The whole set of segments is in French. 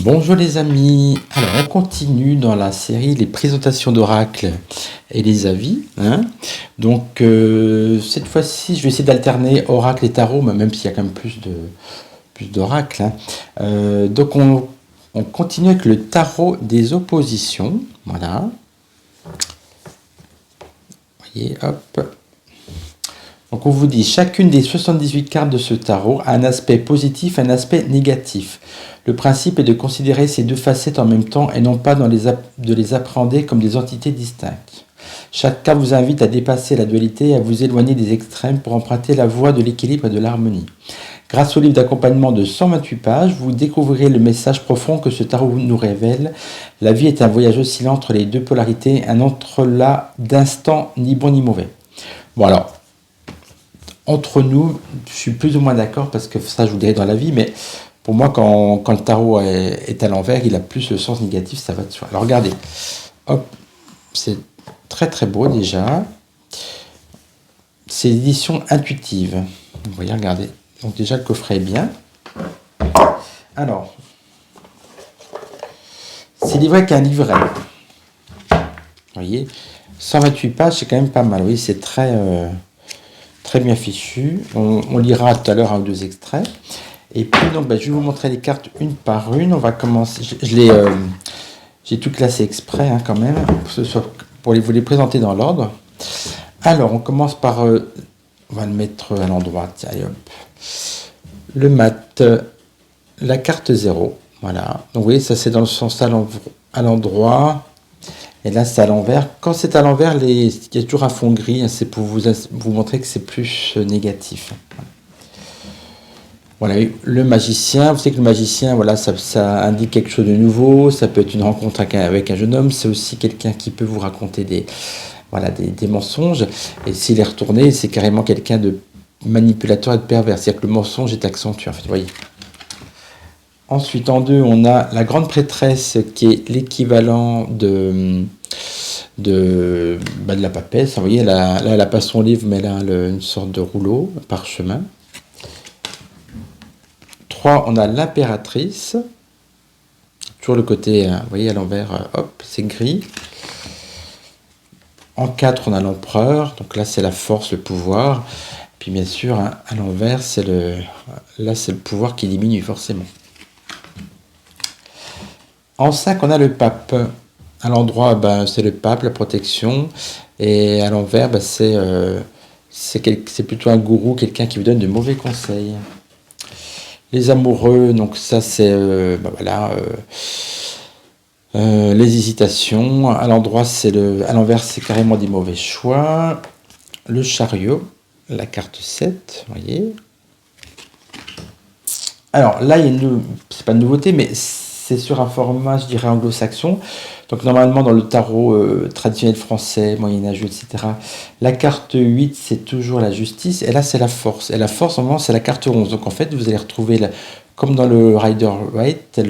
Bonjour les amis, alors on continue dans la série les présentations d'oracles et les avis, hein. Donc cette fois-ci je vais essayer d'alterner oracle et tarot, mais même s'il y a quand même plus d'oracles, hein. Donc on continue avec le tarot des oppositions, voilà. Vous voyez, hop. Donc on vous dit, chacune des 78 cartes de ce tarot a un aspect positif et un aspect négatif. Le principe est de considérer ces deux facettes en même temps et non pas de les appréhender comme des entités distinctes. Chaque carte vous invite à dépasser la dualité et à vous éloigner des extrêmes pour emprunter la voie de l'équilibre et de l'harmonie. Grâce au livre d'accompagnement de 128 pages, vous découvrirez le message profond que ce tarot nous révèle. La vie est un voyage oscillant entre les deux polarités, un entrelac d'instants ni bon ni mauvais. Bon alors, entre nous, je suis plus ou moins d'accord parce que ça je vous dirai dans la vie, mais pour moi quand le tarot est à l'envers, il a plus le sens négatif, ça va de soi. Alors regardez, hop, c'est très très beau déjà. C'est l'édition intuitive. Vous voyez, regardez. Donc déjà le coffret est bien. Alors, c'est livré avec un livret. Vous voyez, 128 pages, c'est quand même pas mal. Oui, c'est très bien fichu. On lira tout à l'heure un ou deux extraits. Et puis donc, je vais vous montrer les cartes une par une. On va commencer. J'ai tout classé exprès hein, quand même pour vous les présenter dans l'ordre. Alors, on commence par. On va le mettre à l'endroit. Tiens, hop. Le mat, la carte 0. Voilà. Donc, vous voyez, ça c'est dans le sens à l'endroit. Et là, c'est à l'envers. Quand c'est à l'envers, il y a toujours un fond gris. Hein, c'est pour vous montrer que c'est plus négatif. Voilà, le magicien. Vous savez que le magicien, voilà, ça indique quelque chose de nouveau. Ça peut être une rencontre avec un jeune homme. C'est aussi quelqu'un qui peut vous raconter des mensonges. Et s'il est retourné, c'est carrément quelqu'un de manipulateur et de pervers. C'est-à-dire que le mensonge est accentué, en fait. Vous voyez. Ensuite, en 2, on a la grande prêtresse qui est l'équivalent de la papesse. Vous voyez, là, elle n'a pas son livre, mais elle a une sorte de rouleau, parchemin. 3, on a l'impératrice. Toujours le côté, vous voyez, à l'envers, hop, c'est gris. En 4, on a l'empereur. Donc là, c'est la force, le pouvoir. Puis bien sûr, hein, à l'envers, c'est le pouvoir qui diminue forcément. En 5, on a le pape. À l'endroit, c'est le pape, la protection. Et à l'envers, c'est plutôt un gourou, quelqu'un qui vous donne de mauvais conseils. Les amoureux, donc ça c'est les hésitations. À l'endroit, à l'envers, c'est carrément des mauvais choix. Le chariot, la carte 7, vous voyez. Alors là, c'est pas une nouveauté, mais c'est sur un format, je dirais, anglo-saxon. Donc normalement, dans le tarot traditionnel français, moyenâgeux, etc., la carte 8, c'est toujours la justice. Et là, c'est la force. Et la force, normalement, c'est la carte 11. Donc en fait, vous allez retrouver, comme dans le Rider-Waite,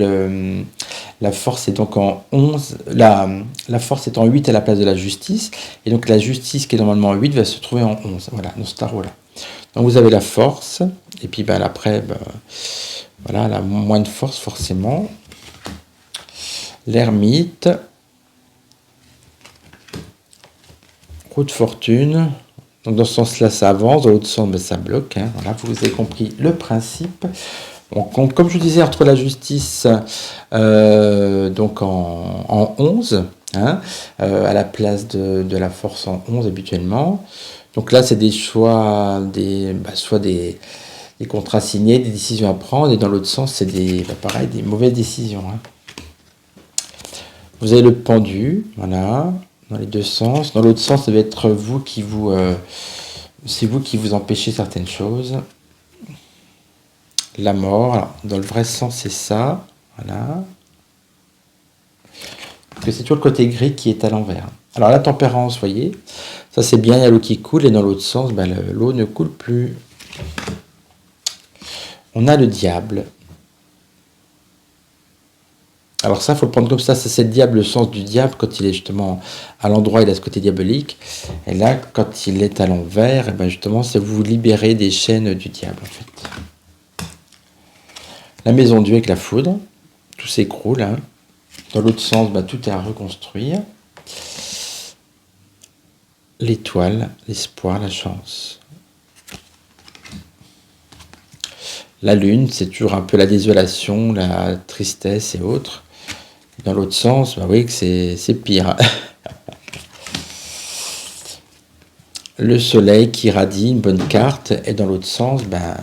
la force est donc en 11. La force est en 8 à la place de la justice. Et donc la justice, qui est normalement en 8, va se trouver en 11. Voilà, dans ce tarot-là. Donc vous avez la force. Et puis après, voilà, elle a moins de force forcément. L'ermite, roue de fortune, donc dans ce sens-là ça avance, dans l'autre sens ça bloque, hein. Voilà, vous avez compris le principe. Donc, comme je vous disais, entre la justice donc en 11, hein, à la place de la force en 11 habituellement. Donc là c'est des choix, soit des contrats signés, des décisions à prendre, et dans l'autre sens c'est des mauvaises décisions, hein. Vous avez le pendu, voilà, dans les deux sens. Dans l'autre sens, ça va être c'est vous qui vous empêchez certaines choses. La mort, alors, dans le vrai sens, c'est ça, voilà. Parce que c'est toujours le côté gris qui est à l'envers. Alors la tempérance, vous voyez, ça c'est bien, il y a l'eau qui coule, et dans l'autre sens, l'eau ne coule plus. On a le diable. Alors ça, il faut le prendre comme ça c'est le diable, le sens du diable, quand il est justement à l'endroit, il a ce côté diabolique. Et là, quand il est à l'envers, justement, c'est vous libérer des chaînes du diable, en fait. La maison de Dieu avec la foudre, tout s'écroule. Hein. Dans l'autre sens, bah, tout est à reconstruire. L'étoile, l'espoir, la chance. La lune, c'est toujours un peu la désolation, la tristesse et autres. Dans l'autre sens, bah oui, que c'est pire. Le soleil qui radie, une bonne carte, et dans l'autre sens, ben,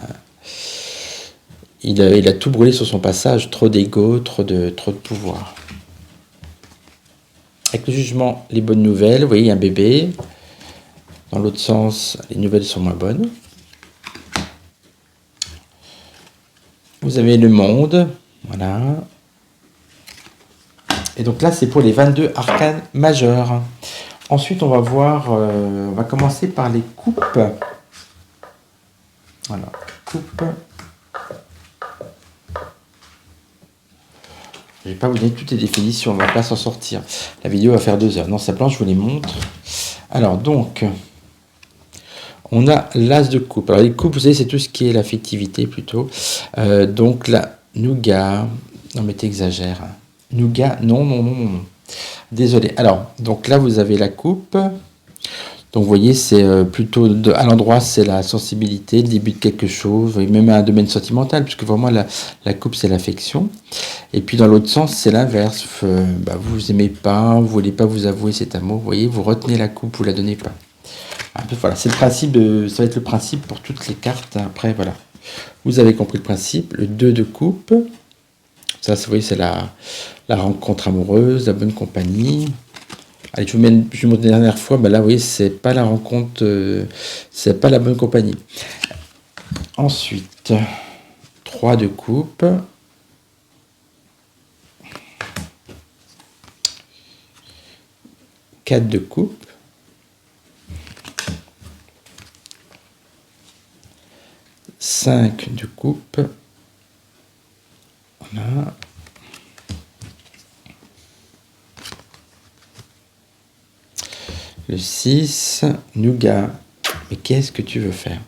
il a tout brûlé sur son passage, trop d'ego, trop de pouvoir. Avec le jugement, les bonnes nouvelles, vous voyez, un bébé. Dans l'autre sens, les nouvelles sont moins bonnes. Vous avez le monde, voilà. Et donc là, c'est pour les 22 arcanes majeures. Ensuite, on va voir, on va commencer par les coupes. Voilà, coupe. Je ne vais pas vous donner toutes les définitions, on ne va pas s'en sortir. La vidéo va faire 2 heures. Non, simplement, je vous les montre. Alors, donc, on a l'as de coupe. Alors, les coupes, vous savez, c'est tout ce qui est l'affectivité, plutôt. Donc, la nougat. Non, mais t'exagères. Nougat, non. Désolé. Alors, donc là, vous avez la coupe. Donc, vous voyez, c'est plutôt à l'endroit, c'est la sensibilité, le début de quelque chose, même un domaine sentimental, puisque vraiment, la coupe, c'est l'affection. Et puis, dans l'autre sens, c'est l'inverse. Vous aimez pas, vous voulez pas vous avouer cet amour. Vous voyez, vous retenez la coupe, vous la donnez pas. Voilà, c'est le principe ça va être le principe pour toutes les cartes. Après, voilà. Vous avez compris le principe. Le 2 de coupe. Ça, vous voyez, c'est la rencontre amoureuse, la bonne compagnie. Allez, je vous montre une dernière fois. Là, vous voyez, c'est pas la rencontre, c'est pas la bonne compagnie. Ensuite, 3 de coupe. 4 de coupe. 5 de coupe. Voilà. Le 6, nougat. Mais qu'est-ce que tu veux faire?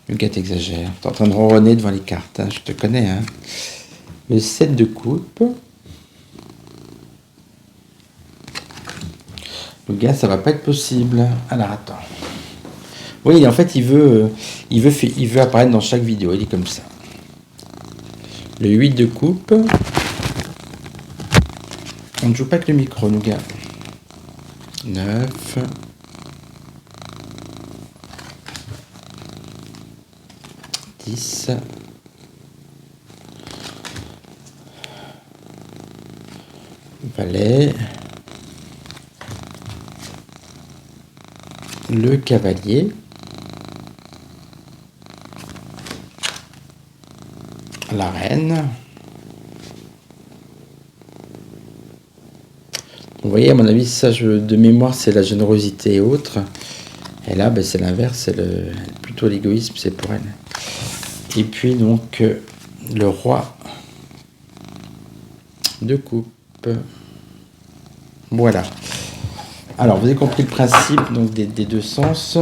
Nougat, t'exagères. T'es en train de ronronner devant les cartes, hein, je te connais. Hein. Le 7 de coupe. Nougat, ça va pas être possible. Alors, attends. Oui, en fait, il veut apparaître dans chaque vidéo. Il est comme ça. Le 8 de coupe. On ne joue pas avec le micro, nougat. 9. 10. Valet. Le cavalier. La reine. Vous voyez, à mon avis, ça, de mémoire, c'est la générosité et autres. Et là, c'est l'inverse, c'est plutôt l'égoïsme, c'est pour elle. Et puis, donc, le roi de coupe. Voilà. Alors, vous avez compris le principe donc, des 2 sens.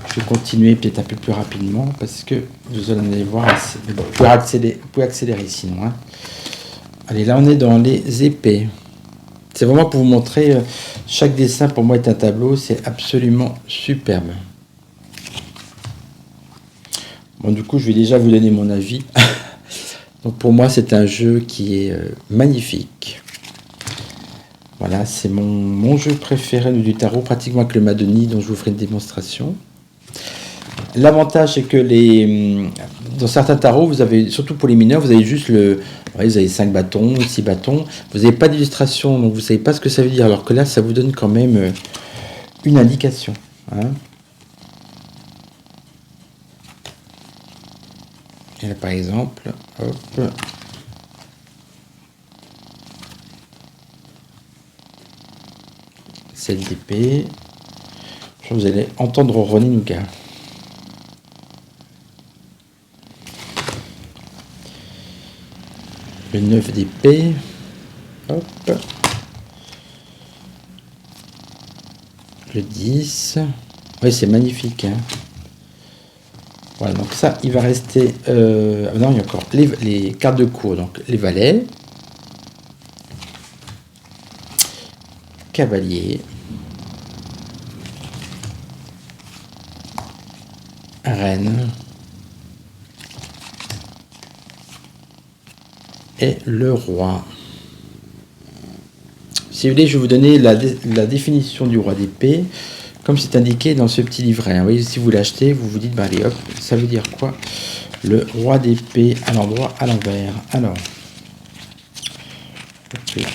Je vais continuer peut-être un peu plus rapidement parce que vous allez voir. Mais bon, vous pouvez accélérer sinon. Hein. Allez, là, on est dans les épées. C'est vraiment pour vous montrer, chaque dessin pour moi est un tableau, c'est absolument superbe. Bon, du coup, je vais déjà vous donner mon avis. Donc pour moi, c'est un jeu qui est magnifique. Voilà, c'est mon jeu préféré du tarot, pratiquement avec le Madoni, dont je vous ferai une démonstration. L'avantage, c'est que dans certains tarots, vous avez, surtout pour les mineurs, vous avez juste vous avez 5 bâtons, 6 bâtons. Vous n'avez pas d'illustration, donc vous ne savez pas ce que ça veut dire. Alors que là, ça vous donne quand même une indication. Hein. Et là, par exemple, hop. Cette d'épée. Vous allez entendre Ronnie Nougat. Le 9 d'épée. Hop. Le 10. Oui, c'est magnifique. Hein. Voilà, donc ça, il va rester... non, il y a encore les cartes de cour, donc les valets, cavalier, reine et le roi. Si vous voulez, je vais vous donner la définition du roi d'épée, comme c'est indiqué dans ce petit livret. Vous voyez, si vous l'achetez, vous vous dites, bah allez hop, ça veut dire quoi? Le roi d'épée à l'endroit, à l'envers. Alors, okay.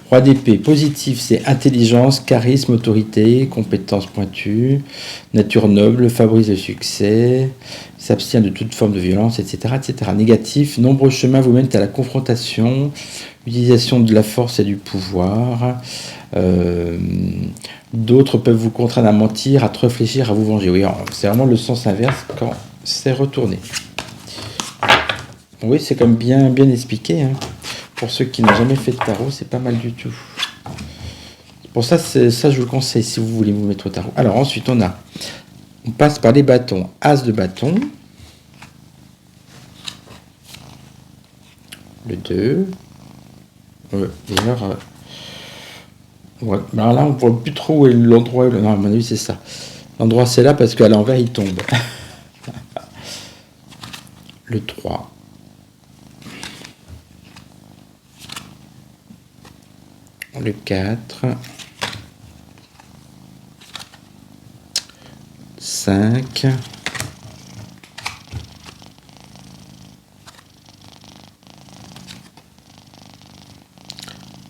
Roi d'épée, positif, c'est intelligence, charisme, autorité, compétence pointue, nature noble, favorise le succès, s'abstient de toute forme de violence, etc., etc. Négatif, nombreux chemins vous mènent à la confrontation, utilisation de la force et du pouvoir. D'autres peuvent vous contraindre à mentir, à te réfléchir, à vous venger. Oui, c'est vraiment le sens inverse quand c'est retourné. Oui, c'est comme bien expliqué, hein. Pour ceux qui n'ont jamais fait de tarot, c'est pas mal du tout. Pour ça, ça je vous le conseille si vous voulez vous mettre au tarot. Alors ensuite, on passe par les bâtons. As de bâton. Le 2. D'ailleurs, ouais. Alors là, on ne voit plus trop où est l'endroit. Non, à mon avis, c'est ça. L'endroit, c'est là parce qu'à l'envers, il tombe. Le 3. Le 4, 5,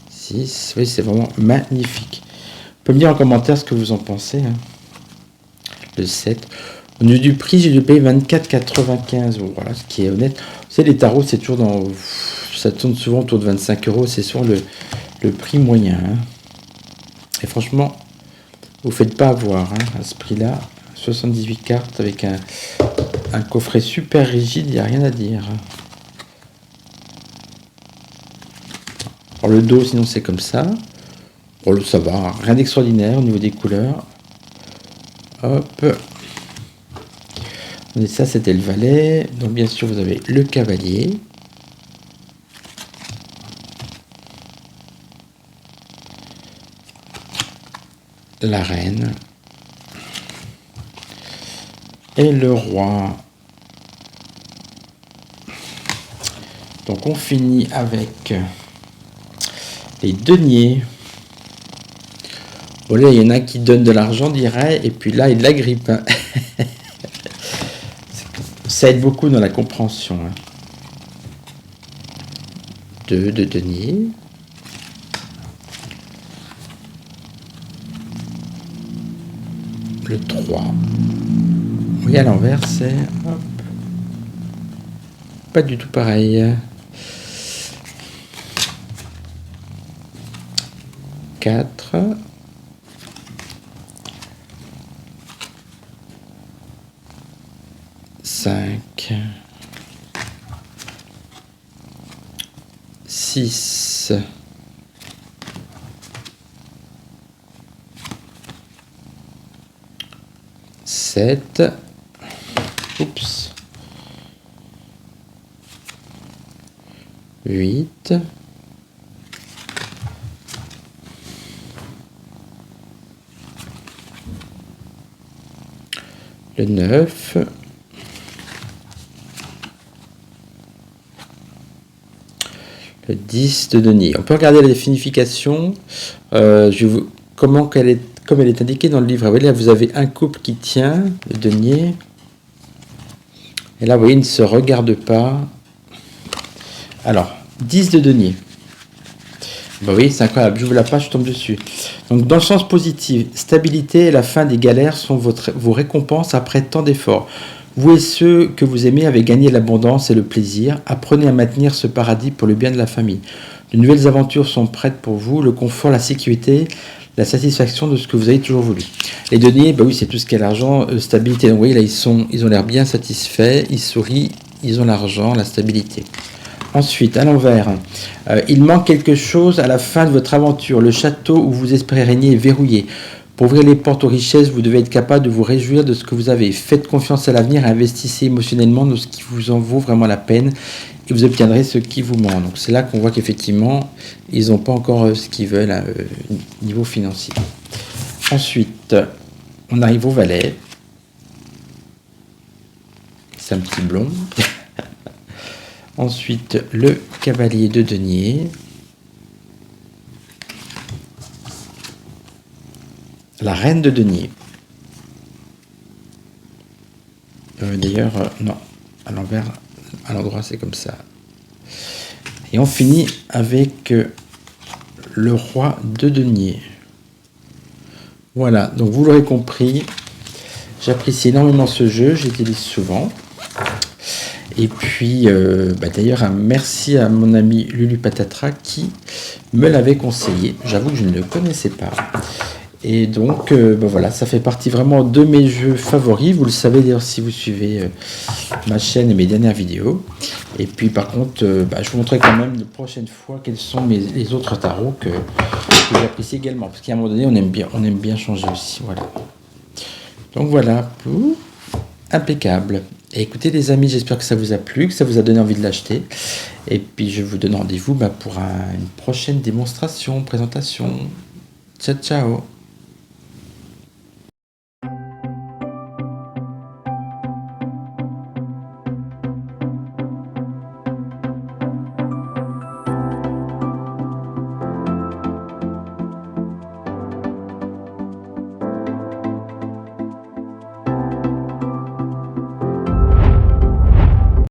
6, oui, c'est vraiment magnifique. Vous pouvez me dire en commentaire ce que vous en pensez, hein. Le 7. Au niveau du prix, j'ai dû payer 24,95 €. Voilà, ce qui est honnête. Vous savez, les tarots, c'est toujours dans... Ça tourne souvent autour de 25 €. C'est souvent le prix moyen, hein. Et franchement, vous ne faites pas avoir, hein, à ce prix-là. 78 cartes avec un coffret super rigide, il n'y a rien à dire. Alors le dos, sinon c'est comme ça. Bon, ça va, rien d'extraordinaire au niveau des couleurs. Hop. Et ça, c'était le valet. Donc bien sûr, vous avez le cavalier. La reine et le roi. Donc on finit avec les deniers. Bon là, il y en a qui donnent de l'argent, dirait, et puis là, il la grippe. Hein. Ça aide beaucoup dans la compréhension. Hein. 2 de deniers. Le 3. Oui, à l'envers, c'est... Hop. Pas du tout pareil. 4. 5. 6. 7. Oups. 8. 9. Le 10 de denier. On peut regarder la signification. Comme elle est indiquée dans le livre. Vous voyez, là, vous avez un couple qui tient le denier. Et là, vous voyez, il ne se regarde pas. Alors, 10 de denier. Bah oui, c'est incroyable. J'ouvre la page, je tombe dessus. Donc, dans le sens positif, stabilité et la fin des galères sont vos récompenses après tant d'efforts. Vous et ceux que vous aimez avez gagné l'abondance et le plaisir. Apprenez à maintenir ce paradis pour le bien de la famille. De nouvelles aventures sont prêtes pour vous. Le confort, la sécurité, la satisfaction de ce que vous avez toujours voulu. Les deniers, bah oui, c'est tout ce qui est l'argent, stabilité. Donc, vous voyez, là, ils ont l'air bien satisfaits. Ils sourient. Ils ont l'argent, la stabilité. Ensuite, à l'envers, il manque quelque chose à la fin de votre aventure. Le château où vous espérez régner est verrouillé. Pour ouvrir les portes aux richesses, vous devez être capable de vous réjouir de ce que vous avez. Faites confiance à l'avenir et investissez émotionnellement dans ce qui vous en vaut vraiment la peine et vous obtiendrez ce qui vous ment. Donc c'est là qu'on voit qu'effectivement, ils n'ont pas encore ce qu'ils veulent niveau financier. Ensuite, on arrive au valet. C'est un petit blond. Ensuite, le cavalier de denier. La reine de denier. D'ailleurs, non, à l'envers, à l'endroit, c'est comme ça. Et on finit avec le roi de denier. Voilà, donc vous l'aurez compris, j'apprécie énormément ce jeu, j'utilise souvent. Et puis, d'ailleurs, un merci à mon ami Lulu Patatra qui me l'avait conseillé. J'avoue que je ne le connaissais pas. Et donc, voilà, ça fait partie vraiment de mes jeux favoris. Vous le savez d'ailleurs si vous suivez ma chaîne et mes dernières vidéos. Et puis, par contre, je vous montrerai quand même la prochaine fois quels sont les autres tarots que j'apprécie également. Parce qu'à un moment donné, on aime bien changer aussi. Voilà. Donc voilà, impeccable. Et écoutez les amis, j'espère que ça vous a plu, que ça vous a donné envie de l'acheter. Et puis, je vous donne rendez-vous pour une prochaine démonstration, présentation. Ciao, ciao.